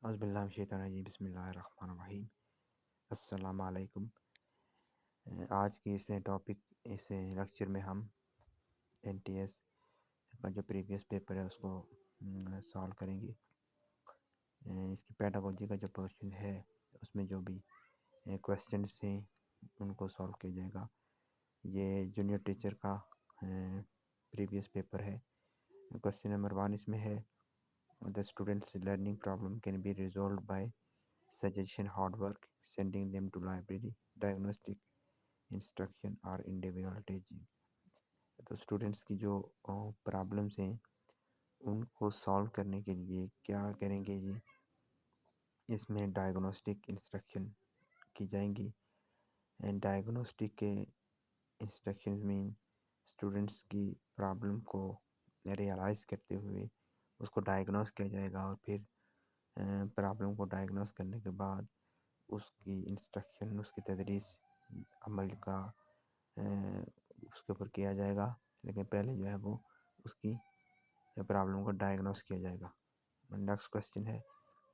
اعوذ باللہ من الشیطان الرجیم بسم اللہ الرحمن الرحیم السلام علیکم۔ آج کی اس ٹاپک اس لیکچر میں ہم NTS کا جو پریویس پیپر ہے اس کو سالو کریں گے۔ اس کی پیڈاگوجی کا جو پورشن ہے اس میں جو بھی کویسچنس ہیں ان کو سالو کیا جائے گا۔ یہ جونیئر ٹیچر کا پریویس پیپر ہے۔ کویسچن نمبر 1 اس میں ہے The students' learning problem can be resolved by suggestion, hard work, sending them to library, diagnostic instruction or individual teaching۔ تو اسٹوڈنٹس کی جو پرابلمس ہیں ان کو سالو کرنے کے لیے کیا کریں گے جی؟ اس میں ڈائگنوسٹک انسٹرکشن کی جائیں گی۔ ڈائگنوسٹک کے انسٹرکشن مین اسٹوڈنٹس کی پرابلم کو ریئلائز کرتے ہوئے اس کو ڈائگنوز کیا جائے گا، اور پھر پرابلم کو ڈائگنوز کرنے کے بعد اس کی انسٹرکشن، اس کی تدریس عمل کا اس کے اوپر کیا جائے گا، لیکن پہلے جو ہے وہ اس کی پرابلم کو ڈائگنوز کیا جائے گا۔ نیکسٹ کویسچن ہے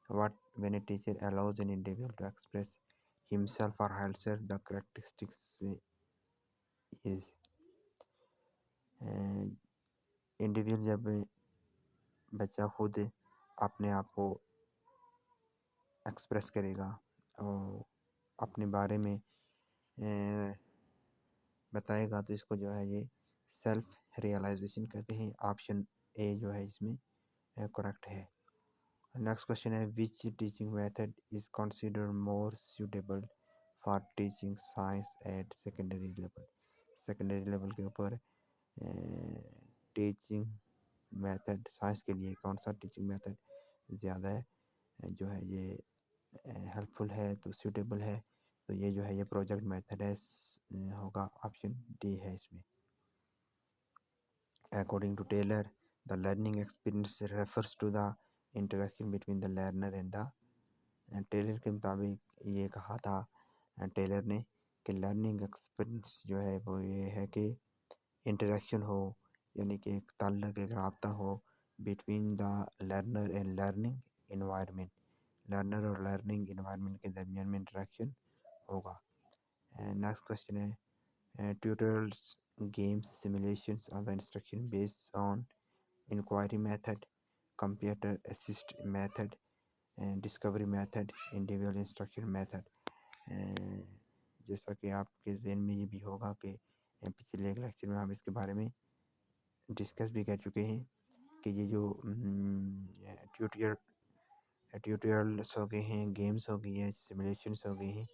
what when a teacher allows an individual to express himself or herself the characteristics is. Individual جب بچہ خود اپنے آپ کو ایکسپریس کرے گا اور اپنے بارے میں بتائے گا تو اس کو جو ہے یہ سیلف ریئلائزیشن کہتے ہیں۔ آپشن اے جو ہے اس میں کریکٹ ہے۔ نیکسٹ کویسچن ہے which teaching method is considered more suitable for teaching science at secondary level. Secondary level کے اوپر ٹیچنگ میتھڈ سائنس کے لیے کون سا ٹیچنگ میتھڈ زیادہ ہے جو ہے یہ ہیلپ فل ہے، تو سیوٹیبل ہے، تو یہ جو ہے یہ پروجیکٹ میتھڈ ہے، ہوگا آپشن ڈی ہے اس میں۔ According to Taylor, the learning experience refers to the interaction between the learner and the Tyler کے مطابق یہ کہا تھا ٹیلر نے کہ لرننگ ایکسپیرئنس جو ہے وہ یہ ہے کہ انٹریکشن ہو، یعنی کہ ایک تعلق، ایک رابطہ ہو between the learner and learning environment, learner اور لرننگ انوائرمنٹ کے درمیان میں انٹریکشن ہوگا۔ نیکسٹ کویسچن ہے tutorials games simulations of the instruction based on inquiry method, computer assist method, discovery method, individual instruction method. جیسا کہ آپ کے ذہن میں یہ بھی ہوگا کہ پچھلے ایک لیکچر میں ہم اس کے بارے میں ڈسکس بھی کر چکے ہیں کہ یہ جو ٹیوٹوریلس ہو گئے ہیں، گیمز ہو گئی ہیں، سیمولیشنس ہو گئی ہیں،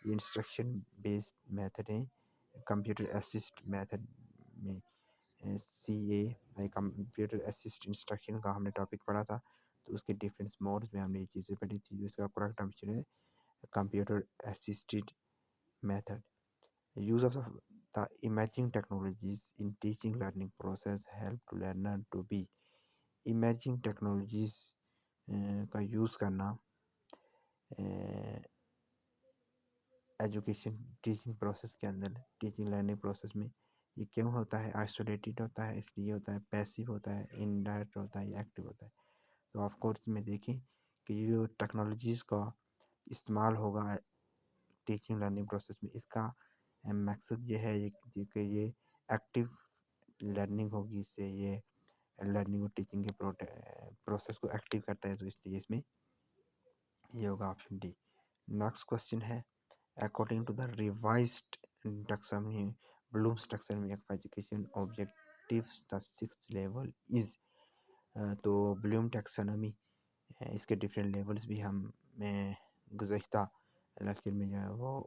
یہ انسٹرکشن بیسڈ میتھڈ ہیں۔ کمپیوٹر اسسٹ میتھڈ میں CA کمپیوٹر اسسٹ انسٹرکشن کا ہم نے ٹاپک پڑھا تھا، تو اس کے ڈفرینس موڈز میں ہم نے یہ چیزیں پڑھی تھی، جو اس کا کریکٹ آپشن ہے computer assisted method. Use of the emerging technologies in teaching learning process help to learner to be۔ emerging technologies کا یوز کرنا ایجوکیشن ٹیچنگ پروسیس کے اندر، ٹیچنگ لرننگ پروسیس میں یہ کیوں ہوتا ہے؟ آئسولیٹڈ ہوتا ہے، اس لیے ہوتا ہے، پیسیو ہوتا ہے، انڈائریکٹ ہوتا ہے یا ایکٹیو ہوتا ہے۔ تو آف کورس میں دیکھیں کہ یہ جو ٹیکنالوجیز کا استعمال ہوگا ٹیچنگ لرننگ پروسیس میں، اس کا مقصد یہ ہے کہ یہ ایکٹیو لرننگ ہوگی، اس سے یہ لرننگ اور ٹیچنگ کے پروسیس کو ایکٹیو کرتا ہے، تو اس لیے اس میں یہ ہوگا آپشن ڈی۔ نیکسٹ کویسچن ہے according to the revised taxonomy Bloom's taxonomy of education objectives the six level is. تو بلوم ٹیکسانومی اس کے ڈفرینٹ لیولز بھی ہم گزشتہ لیکچر میں جو ہے وہ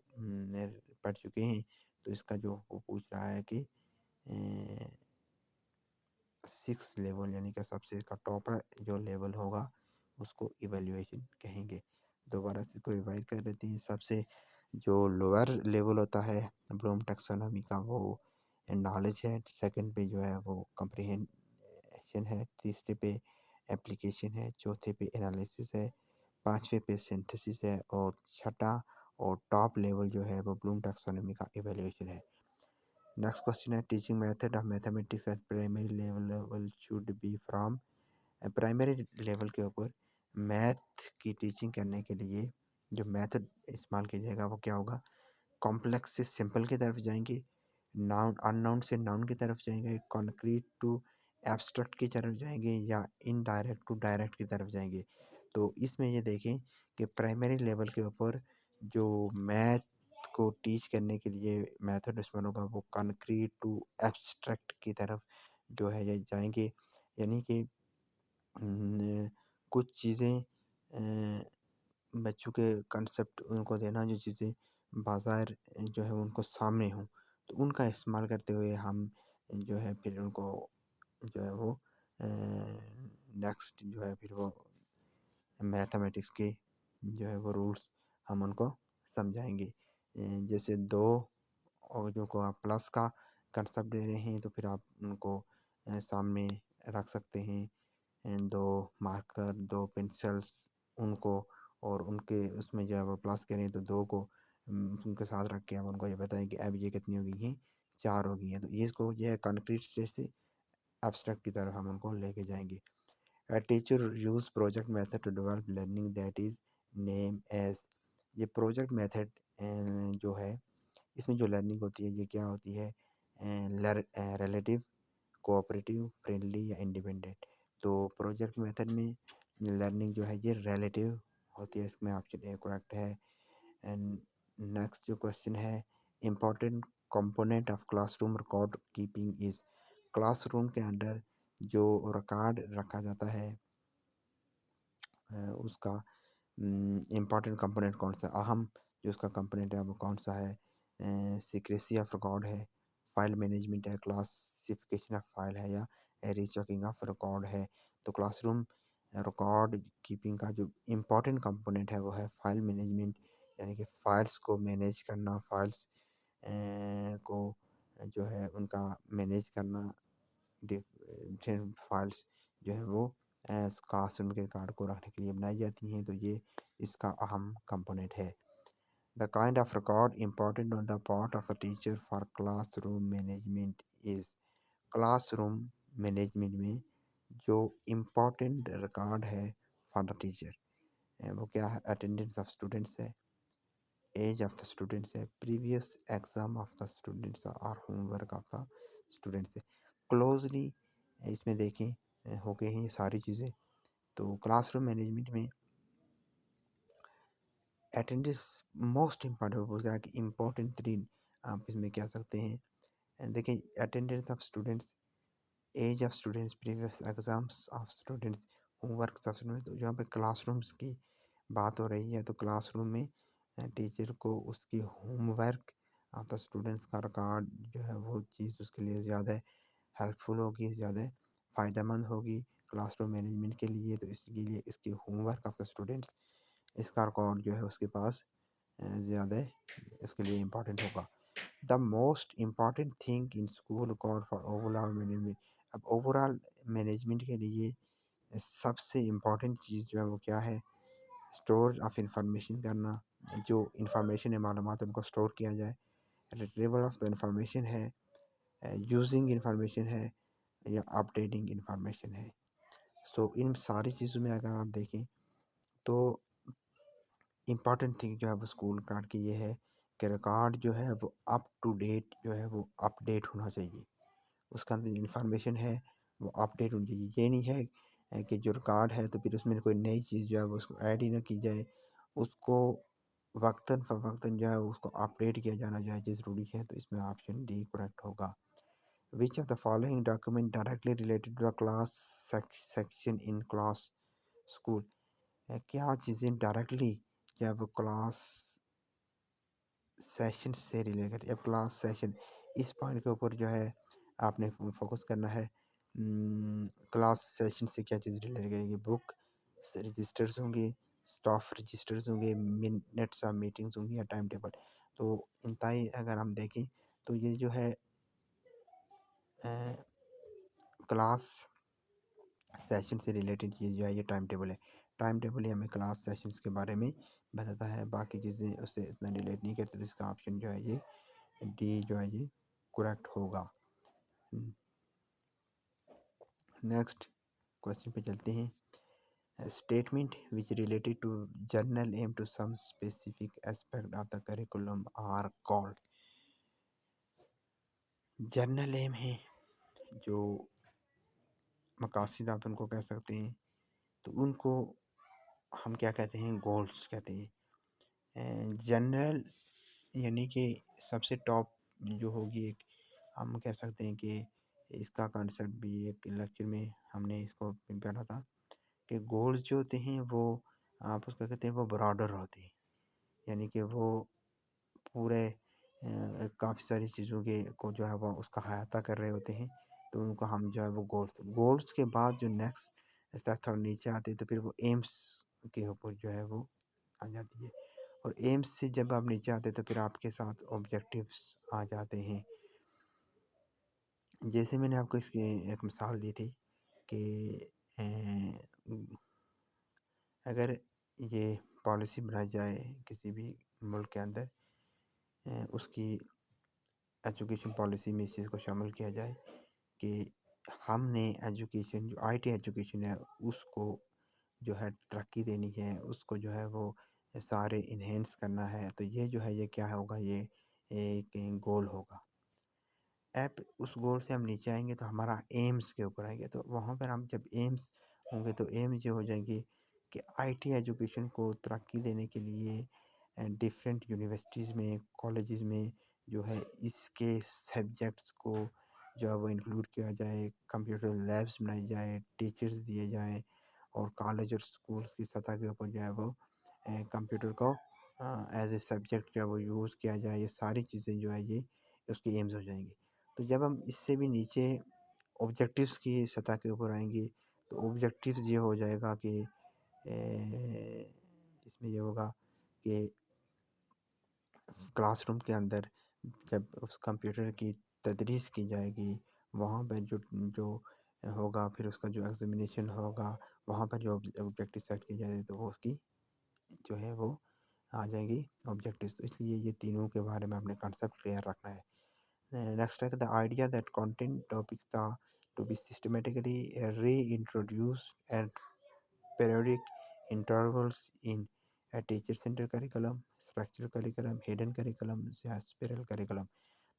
پڑھ چکے ہیں، تو اس کا جو وہ پوچھ رہا ہے کہ 6 لیول، یعنی کہ سب سے اس کا ٹاپ جو لیول ہوگا اس کو ایویلیویشن کہیں گے۔ دوبارہ سے کو ریوائز کر لیتے ہیں۔ سب سے جو لوور لیول ہوتا ہے بلوم ٹیکسانومی کا وہ نالج ہے، سیکنڈ پہ جو ہے وہ کمپریہنشن ہے، تیسرے پہ اپلیکیشن ہے، چوتھے پہ انالیسس ہے، پانچویں پہ سنتھسس ہے، اور چھٹا اور ٹاپ لیول جو ہے وہ بلوم ٹیکسانومی کا ایویلیویشن ہے۔ نیکسٹ کویسچن ہے teaching method of mathematics at primary level should be from. Primary level کے اوپر میتھ کی ٹیچنگ کرنے کے لیے جو میتھڈ استعمال کیا جائے گا وہ کیا ہوگا؟ کمپلیکس سے سمپل کی طرف جائیں گے، ناؤن ان ناؤن سے ناؤن کی طرف جائیں گے، کنکریٹ ٹو ایبسٹریکٹ کی طرف جائیں گے، یا ان ڈائریکٹ ٹو ڈائریکٹ کی طرف جائیں گے. تو اس میں یہ دیکھیں کہ پرائمری لیول کے اوپر جو میتھ کو ٹیچ کرنے کے لیے میتھڈ استعمال ہوگا وہ کنکریٹ ٹو ایبسٹریکٹ کی طرف جو ہے یہ جائیں گے. یعنی کہ کچھ چیزیں بچوں کے کنسیپٹ ان کو دینا، جو چیزیں بظاہر جو ہے ان کو سامنے ہوں، تو ان کا استعمال کرتے ہوئے ہم جو ہے پھر ان کو جو ہے وہ نیکسٹ جو ہے پھر وہ میتھمیٹکس کے جو ہے وہ رولس ہم ان کو سمجھائیں گے. جیسے دو اور جو کو آپ پلس کا کنسیپٹ دے رہے ہیں تو پھر آپ ان کو سامنے رکھ سکتے ہیں، دو مارکر، دو پنسلس ان کو، اور ان کے اس میں جو ہے وہ پلس کریں تو دو کو ان کے ساتھ رکھ کے ہم ان کو یہ بتائیں کہ اب یہ کتنی ہو گئی ہیں، 4 ہو گئی ہیں. تو اس کو یہ کنکریٹ اسٹیج سے ایبسٹریکٹ کی طرف ہم ان کو لے کے جائیں گے. Teacher use project method to develop learning that is name as. یہ پروجیکٹ میتھڈ جو ہے اس میں جو لرننگ ہوتی ہے یہ کیا ہوتی ہے؟ ریلیٹیو، کوآپریٹیو، فرینڈلی یا انڈیپینڈنٹ. تو پروجیکٹ میتھڈ میں لرننگ جو ہے یہ ریلیٹیو ہوتی ہے، اس میں آپشن اے کریکٹ ہے. اینڈ نیکسٹ جو کوشچن ہے، important component of class room record keeping is. Class room کے اندر جو ریکارڈ رکھا جاتا ہے اس کا امپورٹنٹ کمپوننٹ کون سا، اہم جو اس کا کمپوننٹ ہے وہ کون سا ہے؟ سیکریسی آف ریکارڈ ہے، فائل مینجمنٹ ہے، کلاسیفیکیشن آف فائل ہے، یا ریچیکنگ آف ریکارڈ ہے. تو کلاس روم ریکارڈ کیپنگ کا جو امپورٹنٹ کمپوننٹ ہے وہ ہے فائل مینجمنٹ، یعنی کہ فائلس کو مینیج کرنا، فائلس کو جو ہے ان کا مینیج کرنا. فائلس جو ہے وہ کلاس روم کے ریکارڈ کو رکھنے کے لیے بنائی جاتی ہیں، تو یہ اس کا اہم کمپوننٹ ہے. The kind of record important on the part of the teacher for classroom management is. Classroom management میں جو امپورٹنٹ ریکارڈ ہے فار دا ٹیچر وہ کیا ہے؟ اٹینڈنس آف اسٹوڈنٹس ہے، ایج آف دا اسٹوڈنٹس ہے، previous exam of the students اور homework of the students ہے. کلوزلی اس میں دیکھیں ہو گئے ہیں یہ ساری چیزیں. تو کلاس روم مینجمنٹ میں اٹینڈنس موسٹ امپورٹنٹ، کہ امپورٹنٹ ترین آپ اس میں کہہ سکتے ہیں. دیکھیں attendance of students, age of students, previous exams of students, homework of students. تو جہاں پہ کلاس رومس کی بات ہو رہی ہے تو کلاس روم میں ٹیچر کو اس کی homework of the students کا ریکارڈ جو ہے وہ چیز اس کے لیے زیادہ ہیلپ فل ہوگی، زیادہ فائدہ مند ہوگی کلاس روم مینجمنٹ کے لیے. تو اس کے لیے اس کی homework of the students, اس کا ریکارڈ جو ہے اس کے پاس زیادہ اس کے لیے امپورٹنٹ ہوگا. The most important thing in school record for over all management. اب اوور آل مینجمنٹ کے لیے سب سے امپورٹنٹ چیز جو ہے وہ کیا ہے؟ اسٹور آف انفارمیشن کرنا، جو انفارمیشن ہے، معلومات ان کو اسٹور کیا جائے. ریٹریول آف دا انفارمیشن ہے، یوزنگ انفارمیشن ہے، یا اپ ڈیٹنگ انفارمیشن ہے. سو ان ساری چیزوں میں اگر آپ دیکھیں تو امپورٹنٹ تھنگ جو ہے وہ اسکول ریکارڈ کی یہ ہے کہ ریکارڈ جو ہے وہ اپ ٹو ڈیٹ جو ہے وہ اپ ڈیٹ ہونا چاہیے. اس کا اندر جو انفارمیشن ہے وہ اپ ڈیٹ ہونی چاہیے. یہ نہیں ہے کہ جو ریکارڈ ہے تو پھر اس میں کوئی نئی چیز جو ہے وہ اس کو ایڈ ہی نہ کی جائے. اس کو وقتاً فوقتاً جو ہے اس کو اپ ڈیٹ کیا جانا جو ہے یہ ضروری ہے. تو اس میں آپشن ڈی کریکٹ ہوگا. Which of the following document directly related to the class section in class school. کیا چیزیں ڈائریکٹلی جب کلاس سیشن سے ریلیٹ کرتی ہے؟ اب کلاس سیشن اس پوائنٹ کے اوپر جو ہے آپ نے فوکس کرنا ہے. کلاس سیشن سے کیا چیز ریلیٹ کرے گی؟ بک رجسٹرز ہوں گے، اسٹاف رجسٹرز ہوں گے، منٹس آف میٹنگز ہوں گی، یا ٹائم ٹیبل. تو انتہائی اگر ہم دیکھیں تو یہ جو ہے کلاس سیشن سے ریلیٹڈ چیز جو ہے یہ ٹائم ٹیبل ہے. ٹائم ٹیبل ہی ہمیں کلاس سیشنز کے بارے میں بتاتا ہے، باقی چیزیں اس سے اتنا ریلیٹ نہیں کرتی. تو اس کا آپشن جو ہے یہ ڈی جو ہے یہ کریکٹ ہوگا. نیکسٹ کویسچن پہ چلتے ہیں. statement which related to general aim to some specific aspect of the curriculum are called. General aim ہے جو مقاصد آپ ان کو کہہ سکتے ہیں، تو ان کو ہم کیا کہتے ہیں، گولز کہتے ہیں. جنرل یعنی کہ سب سے ٹاپ جو ہوگی، ایک ہم کہہ سکتے ہیں کہ اس کا کانسیپٹ بھی ایک لیکچر میں ہم نے اس کو پڑھا تھا کہ گولز جو ہوتے ہیں وہ آپ اس کو کہتے ہیں وہ براڈر ہوتے ہیں، یعنی کہ وہ پورے کافی ساری چیزوں کے کو جو ہے وہ اس کا احاطہ کر رہے ہوتے ہیں، تو ان کو ہم جو ہے وہ گولز کے بعد جو نیکسٹ اسٹیپ تھوڑا نیچے آتے ہیں تو پھر وہ ایمس کے اوپر جو ہے وہ آ جاتی ہے، اور ایمس سے جب آپ نیچے آتے تو پھر آپ کے ساتھ آبجیکٹیوس آ جاتے ہیں. جیسے میں نے آپ کو اس کی ایک مثال دی تھی کہ اگر یہ پالیسی بنائی جائے کسی بھی ملک کے اندر، اس کی ایجوکیشن پالیسی میں اس چیز کو شامل کیا جائے کہ ہم نے ایجوکیشن جو آئی ٹی ایجوکیشن ہے اس کو جو ہے ترقی دینی ہے، اس کو جو ہے وہ سارے انہینس کرنا ہے، تو یہ جو ہے یہ کیا ہوگا، یہ ایک گول ہوگا. ایپ اس گول سے ہم نیچے آئیں گے تو ہمارا ایمس کے اوپر آئیں گے، تو وہاں پر ہم جب ایمس ہوں گے تو ایمس یہ ہو جائیں گے کہ آئی ٹی ایجوکیشن کو ترقی دینے کے لیے ڈفرینٹ یونیورسٹیز میں، کالجز میں جو ہے اس کے سبجیکٹس کو جو ہے وہ انکلوڈ کیا جائے، کمپیوٹر لیبس بنائی جائے، ٹیچرز دیے جائیں، اور کالج اور اسکولس کی سطح کے اوپر جو ہے وہ کمپیوٹر کو ایز اے سبجیکٹ جو ہے وہ یوز کیا جائے. یہ ساری چیزیں جو ہے یہ اس کی ایمز ہو جائیں گی. تو جب ہم اس سے بھی نیچے آبجیکٹیوز کی سطح کے اوپر آئیں گے تو آبجیکٹیوز یہ ہو جائے گا کہ اس میں یہ ہوگا کہ کلاس روم کے اندر جب اس کمپیوٹر کی تدریس کی جائے گی، وہاں پہ جو ہوگا، پھر اس کا جو ایگزامینیشن ہوگا وہاں پر جو آبجیکٹیو سیٹ کی جائے تو وہ اس کی جو ہے وہ آ جائے گی آبجیکٹیوز. تو اس لیے یہ تینوں کے بارے میں ہم نے کانسیپٹ کلیئر رکھنا ہے. Next ہے the idea that content topics are to be systematically reintroduced at periodic intervals in a teacher-centered curriculum, structured curriculum, hidden curriculum یا spiral curriculum.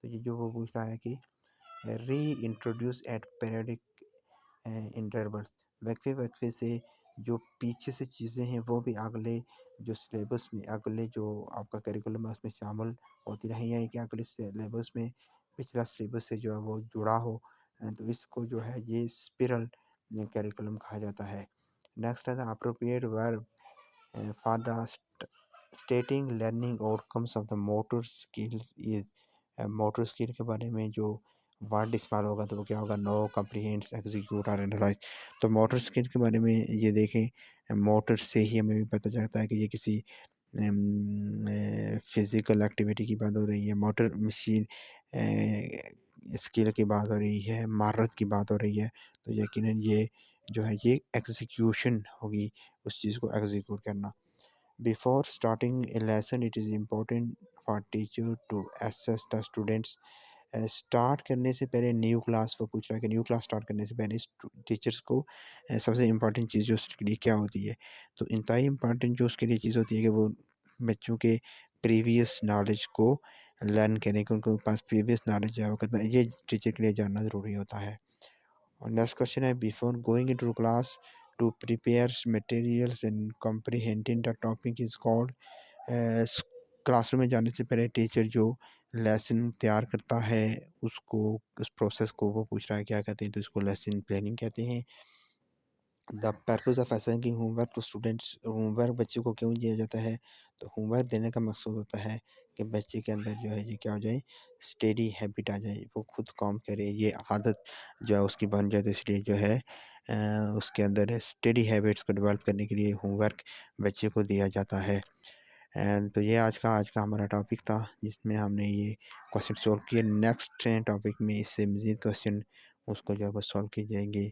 تو یہ جو وہ پوچھ رہا ہے کہ reintroduce at periodic intervals، وقفے وقفے سے جو پیچھے سے چیزیں ہیں وہ بھی اگلے جو سلیبس میں، اگلے جو آپ کا کریکولم ہے اس میں شامل ہوتی رہیں، یا کہ اگلے سلیبس میں پچھلا سلیبس سے جو ہے وہ جڑا ہو، تو اس کو جو ہے یہ اسپرل کریکولم کہا جاتا ہے. نیکسٹ ہے دا اپروپریٹ ورب for the stating learning out comes of the motor skills is. Motor skill کے بارے میں جو ورڈ استعمال ہوگا تو وہ کیا ہوگا، نو، کمپریہینس، ایگزیکیوٹ اور اینالائز. تو موٹر اسکل کے بارے میں یہ دیکھیں، موٹر سے ہی ہمیں بھی پتہ چلتا ہے کہ یہ کسی فزیکل ایکٹیویٹی کی بات ہو رہی ہے، موٹر مشین اسکل کی بات ہو رہی ہے، مہارت کی بات ہو رہی ہے. تو یقیناً یہ جو ہے یہ ایگزیکیوشن ہوگی، اس چیز کو ایگزیکیوٹ کرنا. Before starting a lesson it is important for teacher to assess the students. Start کرنے سے پہلے نیو کلاس، وہ پوچھ رہا ہے کہ نیو کلاس اسٹارٹ کرنے سے پہلے ٹیچرس کو سب سے امپورٹنٹ چیز جو اس کے لیے کیا ہوتی ہے، تو انتہائی امپورٹنٹ جو اس کے لیے چیز ہوتی ہے کہ وہ بچوں کے پریویس نالج کو لرن کریں، کہ ان کے پاس پریویس نالج ہے وہ کتنا، یہ ٹیچر کے لیے جاننا ضروری ہوتا ہے. اور نیکسٹ کوشچن ہے before going into class to prepare materials and comprehending the topic is called. Classroom میں جانے سے پہلے ٹیچر جو لیسن تیار کرتا ہے اس کو، اس پروسیس کو وہ پوچھ رہا ہے کیا کہتے ہیں، تو اس کو لیسن پلاننگ کہتے ہیں. The purpose of assigning homework to students. Homework بچے کو کیوں دیا جاتا ہے، تو ہوم ورک دینے کا مقصود ہوتا ہے کہ بچے کے اندر جو ہے یہ کیا ہو جائے، اسٹڈی ہیبٹ آ جائے، وہ خود کام کرے، یہ عادت جو ہے اس کی بن جائے. تو اس لیے جو ہے اس کے اندر اسٹڈی ہیبٹس کو ڈیولپ کرنے کے لیے ہوم ورک بچے کو دیا جاتا ہے. تو یہ آج کا ہمارا ٹاپک تھا جس میں ہم نے یہ کوشچن سولو کیے. نیکسٹ ٹاپک میں اس سے مزید کوشچن اس کو جو ہے وہ سولو کیے جائیں گے.